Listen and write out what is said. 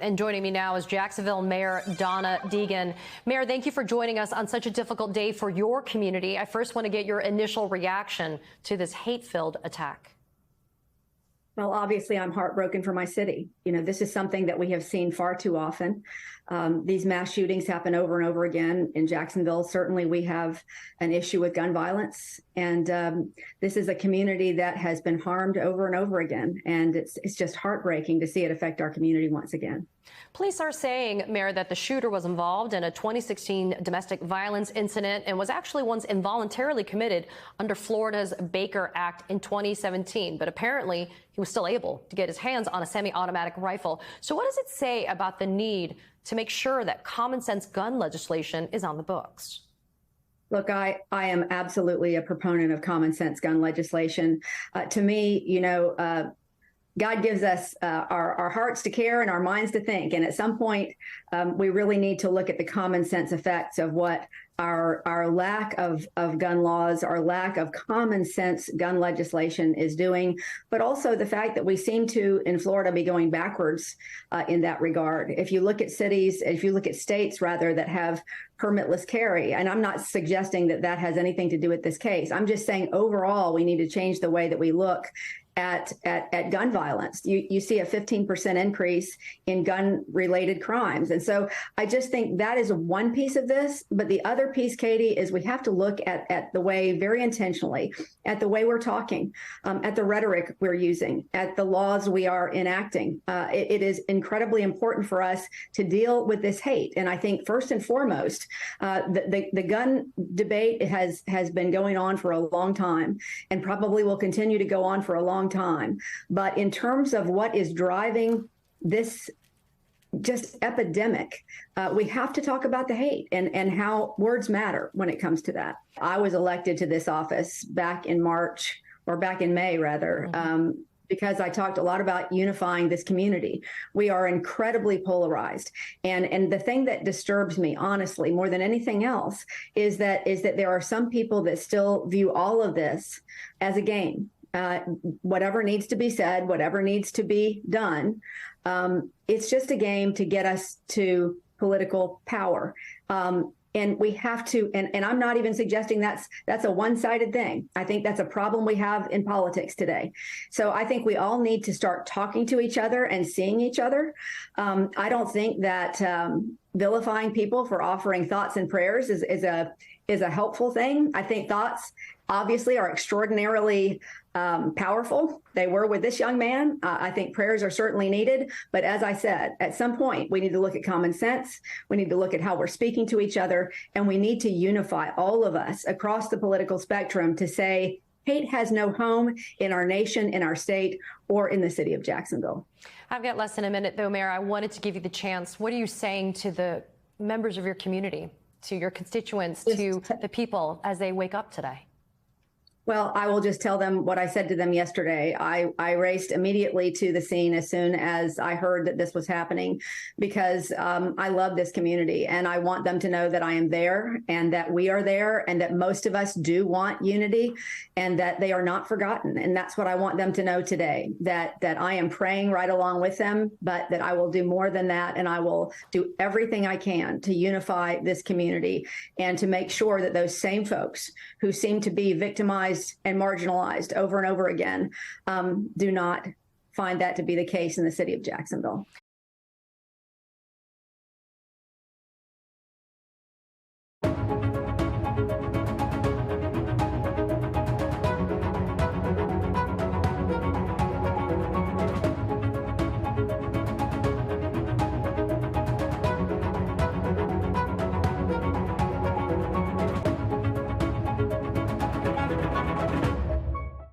And joining me now is Jacksonville Mayor Donna Deegan. Mayor, thank you for joining us on such a difficult day for your community. I first want to get your initial reaction to this hate-filled attack. Well, obviously, I'm heartbroken for my city. You know, this is something that we have seen far too often. These mass shootings happen over and over again in Jacksonville. Certainly, we have an issue with gun violence. And this is a community that has been harmed over and over again. And it's just heartbreaking to see it affect our community once again. Police are saying, Mayor, that the shooter was involved in a 2016 domestic violence incident and was actually once involuntarily committed under Florida's Baker Act in 2017. But apparently, he was still able to get his hands on a semi-automatic rifle. So what does it say about the need to make sure that common sense gun legislation is on the books? Look, I am absolutely a proponent of common sense gun legislation. To me, you know, God gives us our hearts to care and our minds to think. And at some point, we really need to look at the common sense effects of what our lack of gun laws, our lack of common sense gun legislation is doing, but also the fact that we seem to, in Florida, be going backwards in that regard. If you look at cities, if you look at states, rather, that have permitless carry, and I'm not suggesting that that has anything to do with this case. I'm just saying overall, we need to change the way that we look at gun violence. You see a 15% increase in gun-related crimes. And so I just think that is one piece of this. But the other piece, Katie, is we have to look at the way, very intentionally, at the way we're talking, at the rhetoric we're using, at the laws we are enacting. It is incredibly important for us to deal with this hate. And I think first and foremost, the gun debate has been going on for a long time and probably will continue to go on for a long time. But in terms of what is driving this just epidemic, we have to talk about the hate and how words matter when it comes to that. I was elected to this office back in March, or back in May, rather, because I talked a lot about unifying this community. We are incredibly polarized. And the thing that disturbs me, honestly, more than anything else, is that there are some people that still view all of this as a game. Whatever needs to be said, whatever needs to be done, it's just a game to get us to political power. And we have to, and I'm not even suggesting that's a one-sided thing. I think that's a problem we have in politics today. So I think we all need to start talking to each other and seeing each other. I don't think that vilifying people for offering thoughts and prayers is a helpful thing. I think thoughts obviously are extraordinarily powerful. They were with this young man. I think prayers are certainly needed. But as I said, at some point, we need to look at common sense. We need to look at how we're speaking to each other. And we need to unify all of us across the political spectrum to say hate has no home in our nation, in our state, or in the city of Jacksonville. I've got less than a minute, though, Mayor. I wanted to give you the chance. What are you saying to the members of your community, to your constituents, to the people as they wake up today? Well, I will just tell them what I said to them yesterday. I raced immediately to the scene as soon as I heard that this was happening, because I love this community and I want them to know that I am there and that we are there and that most of us do want unity and that they are not forgotten. And that's what I want them to know today, that I am praying right along with them, but that I will do more than that. And I will do everything I can to unify this community and to make sure that those same folks who seem to be victimized and marginalized over and over again do not find that to be the case in the city of Jacksonville.